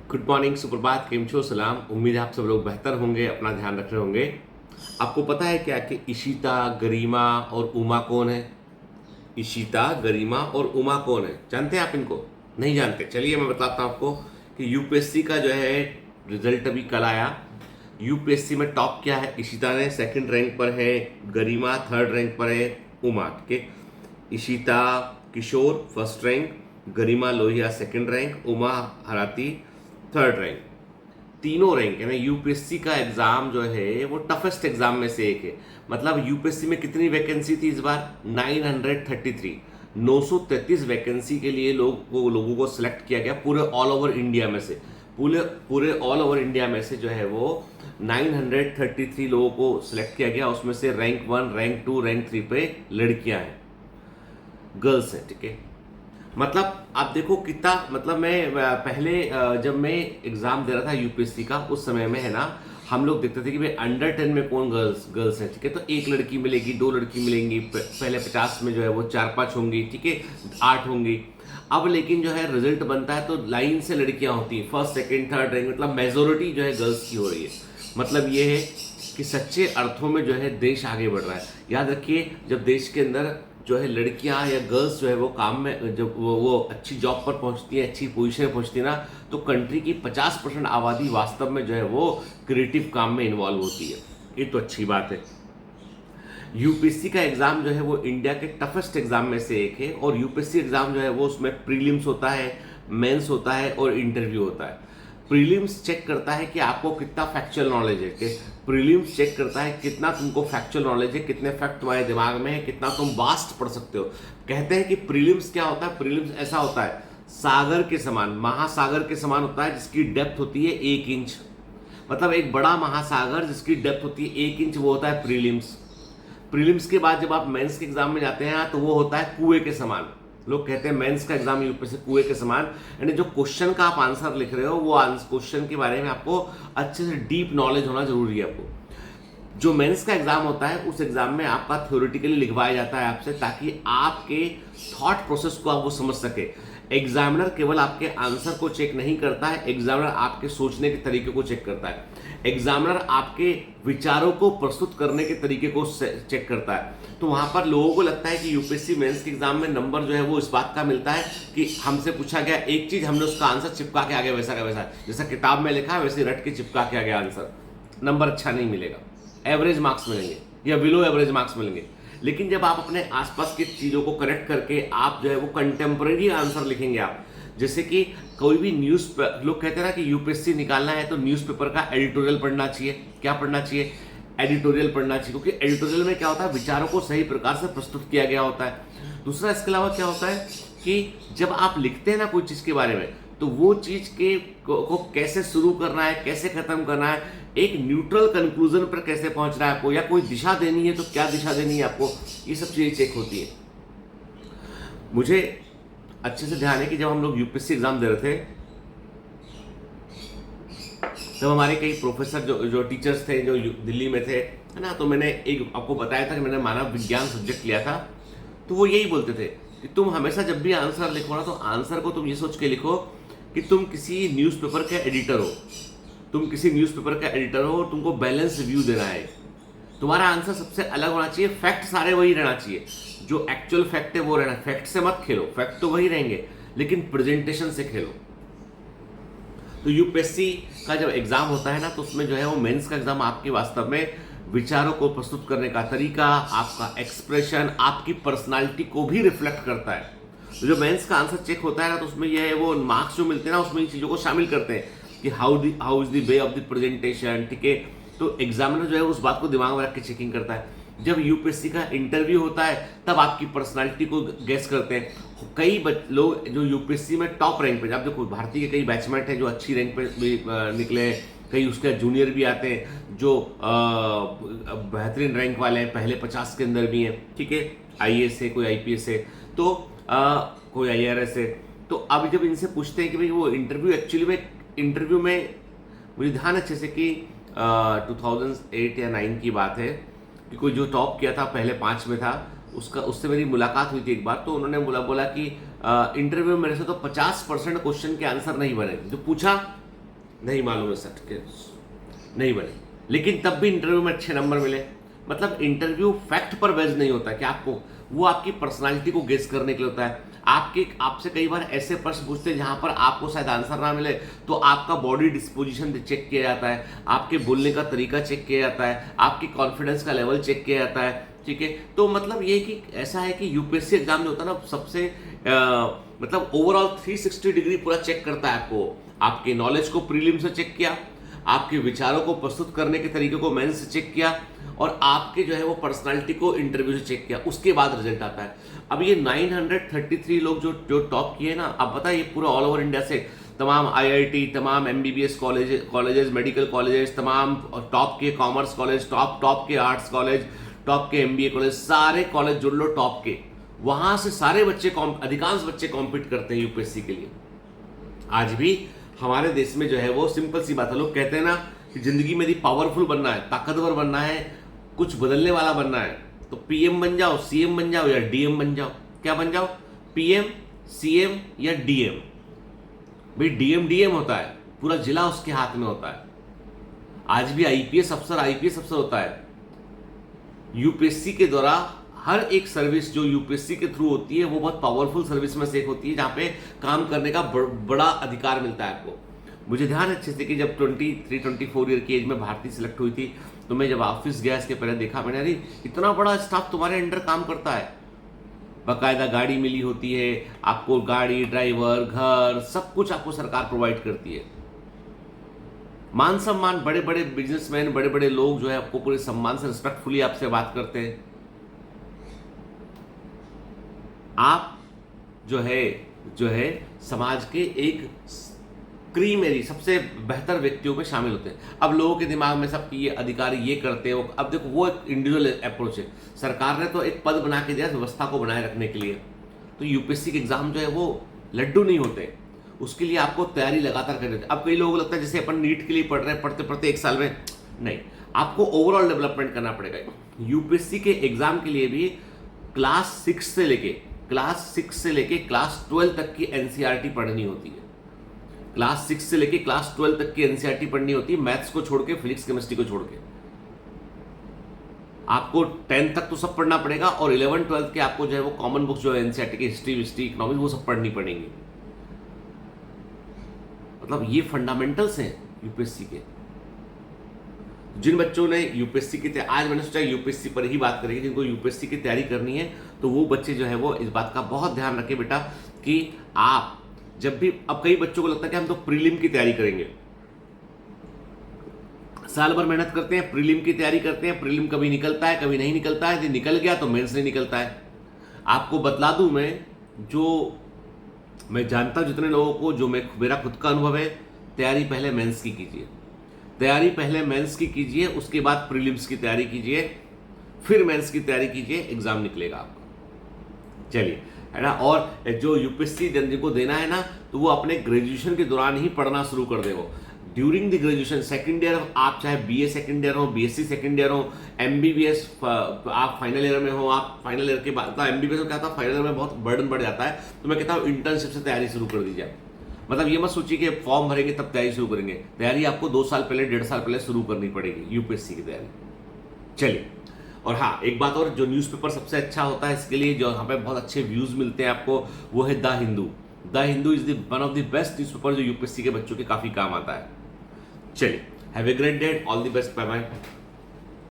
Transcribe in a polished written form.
Good morning, सुप्रभात, केम छो, सलाम। उम्मीद है आप सब लोग बेहतर होंगे, अपना ध्यान रख रहे होंगे। आपको पता है क्या कि इशिता, गरिमा और उमा कौन है? इशिता, गरिमा और उमा कौन है? जानते हैं आप इनको? नहीं जानते? चलिए मैं बताता हूँ आपको कि यूपीएससी का जो है रिजल्ट अभी कल आया। यूपीएससी में टॉप किया है इशिता ने, सेकंड रैंक पर है गरिमा, थर्ड रैंक पर है उमा। ठीक है, Ishita Kishore first rank, Garima Lohiya second rank, Uma Harathi third rank. तीनों रैंक है ना। यूपीएससी का एग्जाम जो है वो टफेस्ट एग्जाम में से एक है। मतलब यूपीएससी में कितनी वैकेंसी थी इस बार? 933। 933 वैकेंसी के लिए लोगों को सिलेक्ट किया गया पूरे ऑल ओवर इंडिया में से। पूरे ऑल ओवर इंडिया में से जो है वो 933 लोगों को सिलेक्ट किया गया। उसमें से रैंक 1, रैंक 2, रैंक 3 पे लड़कियां हैं, गर्ल्स हैं। ठीक है, मतलब आप देखो कितना, मतलब मैं पहले जब मैं एग्जाम दे रहा था यूपीएससी का, उस समय में है ना, हम लोग देखते थे कि भाई अंडर 10 में कौन गर्ल्स हैं। ठीक है, तो एक लड़की मिलेगी, दो लड़की मिलेंगी। पहले 50 में जो है वो 4-5 होंगी। ठीक है, 8 होंगी। अब लेकिन जो है रिजल्ट बनता है तो लाइन से लड़कियां होती हैं, फर्स्ट सेकंड थर्ड रैंक। मतलब मेजोरिटी जो है गर्ल्स की हो रही है। मतलब ये है कि सच्चे अर्थों में जो है देश आगे बढ़ रहा है। याद रखिए, जब देश के अंदर जो है लड़कियां या गर्ल्स जो है वो काम में, जब वो अच्छी जॉब पर पहुंचती है, अच्छी पोजीशन में पहुंचती है ना, तो कंट्री की 50% आबादी वास्तव में जो है वो क्रिएटिव काम में इन्वॉल्व होती है। ये तो अच्छी बात है। यूपीएससी का एग्जाम जो है वो इंडिया के टफेस्ट एग्जाम में से एक है। और यूपीएससी एग्जाम जो है वो उसमें प्रीलिम्स होता है, मेंस होता है और इंटरव्यू होता है। प्रीलिम्स चेक करता है कि आपको कितना फैक्चुअल नॉलेज है। प्रीलिम्स चेक करता है कितना तुमको फैक्चुअल नॉलेज है, कितने फैक्ट तुम्हारे दिमाग में है, कितना तुम वास्ट पढ़ सकते हो। कहते हैं कि प्रीलिम्स क्या होता है? प्रीलिम्स ऐसा होता है, सागर के समान, महासागर के समान होता है, जिसकी डेप्थ होती है 1 इंच। मतलब एक बड़ा महासागर जिसकी डेप्थ होती है 1 इंच, वो होता है प्रीलिम्स। प्रीलिम्स के बाद जब आप मेंस के एग्जाम में जाते हैं तो वो होता है कुएं के समान। लोग कहते हैं मेंस का एग्जाम यूपीएससी कुएं के समान। यानी जो क्वेश्चन का आप आंसर लिख रहे हो, वो क्वेश्चन के बारे में आपको अच्छे से डीप नॉलेज होना जरूरी है। आपको जो मेंस का एग्जाम होता है, उस एग्जाम में आपका थ्योरेटिकली लिखवाया जाता है आपसे, ताकि आपके थॉट प्रोसेस को आप वो समझ सके। एग्जामिनर केवल आपके आंसर को चेक नहीं करता है, एग्जामिनर आपके सोचने के तरीके को चेक करता है। एग्जामिनर आपके विचारों को प्रस्तुत करने के तरीके को चेक करता है। तो वहां पर लोगों को लगता है कि यूपीएससी मेंस के एग्जाम में नंबर जो है वो इस बात का मिलता है कि हमसे पूछा गया एक चीज, हमने उसका आंसर चिपका के आगे वैसा का वैसा, जैसा किताब में लिखा है वैसे रट के चिपका के आगे आंसर। नंबर अच्छा नहीं मिलेगा, एवरेज मार्क्स मिलेंगे या बिलो एवरेज मार्क्स मिलेंगे। लेकिन जब आप अपने आसपास की चीजों को कनेक्ट करके आप जो है वो कंटेम्प्रेरी आंसर लिखेंगे आप, जैसे कि कोई भी न्यूज, लोग कहते हैं ना कि यूपीएससी निकालना है तो न्यूज़पेपर का एडिटोरियल पढ़ना चाहिए। क्या पढ़ना चाहिए? एडिटोरियल पढ़ना चाहिए, क्योंकि एडिटोरियल में क्या होता है, विचारों को सही प्रकार से प्रस्तुत किया गया होता है। दूसरा, इसके अलावा क्या होता है कि जब आप लिखते हैं ना कोई चीज के बारे में, तो वो चीज को कैसे शुरू करना है, कैसे खत्म करना है, एक न्यूट्रल कंक्लूजन पर कैसे पहुंचना है आपको, या कोई दिशा देनी है तो क्या दिशा देनी है आपको, ये सब चीजें चेक होती है। मुझे अच्छे से ध्यान है कि जब हम लोग यूपीएससी एग्जाम दे रहे थे, तब हमारे कई प्रोफेसर जो टीचर्स थे, जो दिल्ली में थे, है ना, तो मैंने एक आपको बताया था कि मैंने मानव विज्ञान सब्जेक्ट लिया था। तो वो यही बोलते थे कि तुम हमेशा जब भी आंसर लिखो ना, तो आंसर को तुम ये सोच के लिखो कि तुम किसी न्यूज़पेपर के एडिटर हो। तुम किसी न्यूज़पेपर का एडिटर हो और तुमको बैलेंस रिव्यू देना है। तुम्हारा आंसर सबसे अलग होना चाहिए, फैक्ट सारे वही रहना चाहिए, जो एक्चुअल फैक्ट है वो रहना। फैक्ट से मत खेलो, फैक्ट तो वही रहेंगे, लेकिन प्रेजेंटेशन से खेलो। तो यूपीएससी का जब एग्जाम होता है ना, तो उसमें जो है वो मेंस का एग्जाम आपके वास्तव में विचारों को प्रस्तुत करने का तरीका, आपका एक्सप्रेशन, आपकी पर्सनालिटी को भी रिफ्लेक्ट करता है। तो जो मेंस का आंसर चेक होता है ना, तो उसमें ये है वो मार्क्स जो मिलते हैं ना, उसमें इन चीजों को शामिल करते हैं कि how is the way of the presentation. ठीक है, तो एग्जामिनर जो है उस बात को दिमाग में रख के चेकिंग करता है। जब यूपीएससी का इंटरव्यू होता है, तब आपकी पर्सनालिटी को गेस करते हैं। कई लोग जो यूपीएससी में टॉप रैंक पे, आप देखो भारतीय के कई बैचमेट हैं जो अच्छी रैंक पे भी निकले हैं, कई उसके जूनियर भी आते हैं जो बेहतरीन रैंक वाले हैं, पहले 50 के अंदर भी हैं। ठीक है, आईएएस है, कोई आईपीएस है, तो कोई आईआरएस है। तो अब जब इनसे पूछते हैं कि भाई वो इंटरव्यू में मुझे ध्यान अच्छे से कि 2008 या 9 की बात है कि कोई जो टॉप किया था, पहले 5 में था, उससे मेरी मुलाकात हुई थी एक बार। तो उन्होंने बोला कि इंटरव्यू में मेरे से तो 50% क्वेश्चन के आंसर नहीं बने। जो पूछा नहीं मालूम है सर कि नहीं बने, लेकिन तब भी इंटरव्यू में अच्छे नंबर मिले। मतलब इंटरव्यू फैक्ट पर बेस्ड नहीं होता कि आपको, वो आपकी पर्सनालिटी को गेस करने के लिए होता है। आपसे कई बार ऐसे प्रश्न पूछते हैं जहां पर आपको शायद आंसर ना मिले, तो आपका बॉडी डिस्पोजिशन चेक किया जाता है, आपके बोलने का तरीका चेक किया जाता है, आपकी कॉन्फिडेंस का लेवल चेक किया जाता है। ठीक है, तो मतलब ये कि ऐसा है कि यूपीएससी एग्जाम जो होता है ना, सबसे मतलब ओवरऑल 360 डिग्री पूरा चेक करता है आपको। आपके नॉलेज को प्रीलिम से चेक किया, आपके विचारों को प्रस्तुत करने के तरीके को मेंस से चेक किया, और आपके जो है वो पर्सनालिटी को इंटरव्यू से चेक किया, उसके बाद रिजल्ट आता है। अब ये 933 लोग जो टॉप किए ना, अब पता है ये पूरा ऑल ओवर इंडिया से तमाम आईआईटी, तमाम एमबीबीएस कॉलेजेस, मेडिकल कॉलेजेस, तमाम टॉप के कॉमर्स कॉलेज, टॉप के आर्ट्स कॉलेज, टॉप के एमबीए कॉलेज, सारे कॉलेज जुड़ लो टॉप के, वहां से सारे बच्चे, अधिकांश बच्चे कॉम्पीट करते हैं यूपीएससी के लिए। आज भी हमारे देश में जो है वो सिंपल सी बात है, लोग कहते हैं ना कि जिंदगी में यदि पावरफुल बनना है, ताकतवर बनना है, कुछ बदलने वाला बनना है, तो पीएम बन जाओ, सीएम बन जाओ, या डीएम बन जाओ। क्या बन जाओ? पीएम, सीएम या डीएम। भाई डीएम होता है, पूरा जिला उसके हाथ में होता है। आज भी आईपीएस अफसर होता है। यूपीएससी के द्वारा हर एक सर्विस जो यूपीएससी के थ्रू होती है वो बहुत पावरफुल सर्विस में से एक होती है, जहां पे काम करने का बड़ा अधिकार मिलता है आपको। मुझे ध्यान अच्छे से कि जब 23-24 ईयर की एज में भारती सिलेक्ट हुई थी, तो मैं जब ऑफिस गया इसके पहले देखा मैंने, अरे इतना बड़ा स्टाफ तुम्हारे अंडर काम करता है, बाकायदा गाड़ी मिली होती है आपको, गाड़ी, ड्राइवर, घर, सब कुछ आपको सरकार प्रोवाइड करती है। मान सम्मान, बड़े बड़े बिजनेसमैन, बड़े बड़े लोग जो है आपको पूरे सम्मान से, रिस्पेक्टफुली आपसे बात करते हैं। आप जो है समाज के एक क्रीम एरी, सबसे बेहतर व्यक्तियों में शामिल होते हैं। अब लोगों के दिमाग में सब ये अधिकारी ये करते हैं, अब देखो वो एक इंडिविजुअल अप्रोच है। सरकार ने तो एक पद बना के दिया व्यवस्था को बनाए रखने के लिए, तो यूपीएससी के एग्जाम जो है वो लड्डू नहीं होते, उसके लिए आपको तैयारी लगातार करनी होती है। अब कई लोगों को लगता है जैसे अपन नीट के लिए पढ़ रहे हैं, पढ़ते पढ़ते एक साल में, नहीं, आपको ओवरऑल डेवलपमेंट करना पड़ेगा। यूपीएससी के एग्जाम के लिए भी क्लास 6 से लेके क्लास 12 तक की एनसीईआरटी पढ़नी होती है। क्लास 6 से लेके क्लास 12 तक की एनसीईआरटी पढ़नी होती है, मैथ्स को छोड़ के, फिजिक्स केमिस्ट्री को छोड़ के। आपको 10 तक तो सब पढ़ना पड़ेगा, और 11-12 के आपको जो है वो कॉमन बुक्स जो है एनसीईआरटी की, हिस्ट्री, इकोनॉमिक्स, वो सब पढ़नी पड़ेंगी। मतलब ये फंडामेंटल्स हैं यूपीएससी के। जिन बच्चों ने यूपीएससी की आज मैंने सोचा यूपीएससी पर ही बात करेंगे, जिनको यूपीएससी की तैयारी करनी है, तो वो बच्चे जो है वो इस बात का बहुत ध्यान रखें बेटा कि आप जब भी, अब कई बच्चों को लगता है कि हम तो प्रीलिम की तैयारी करेंगे, साल भर मेहनत करते हैं, प्रीलिम की तैयारी करते हैं, प्रीलिम कभी निकलता है कभी नहीं निकलता है, यदि निकल गया तो मेंस नहीं निकलता है। आपको बतला दूं मैं जानता हूं जितने लोगों को, जो मेरा खुद का अनुभव है, तैयारी पहले मेंस की कीजिए, उसके बाद प्रीलिम्स की तैयारी कीजिए, फिर मेंस की तैयारी कीजिए, एग्जाम निकलेगा आपका। चलिए, है ना। और जो यूपीएससी जिनको देना है ना, तो वो अपने ग्रेजुएशन के दौरान ही पढ़ना शुरू कर दे। वो during the graduation, second year, आप चाहे बीए सेकंड ईयर हो, बीएससी सेकंड ईयर हो, एमबीबीएस आप फाइनल ईयर में हो, आप फाइनल ईयर के बाद, एमबीबीएस में क्या था, फाइनल ईयर में बहुत बर्डन बढ़ जाता है, तो मैं कहता हूँ इंटर्नशिप से तैयारी शुरू कर दीजिए। मतलब ये मत सोचिए कि फॉर्म भरेंगे तब तैयारी शुरू करेंगे, तैयारी आपको 2 साल पहले, 1.5 साल पहले शुरू करनी पड़ेगी यूपीएससी की तैयारी। चलिए, और हाँ, एक बात और, जो न्यूज़पेपर सबसे अच्छा होता है इसके लिए, जो यहाँ पे बहुत अच्छे व्यूज मिलते हैं आपको, वो है the Hindu. The Hindu is one of the best newspaper जो यूपीएससी के बच्चों के काफी काम आता है। चलिए, have a great day, all the best, bye bye.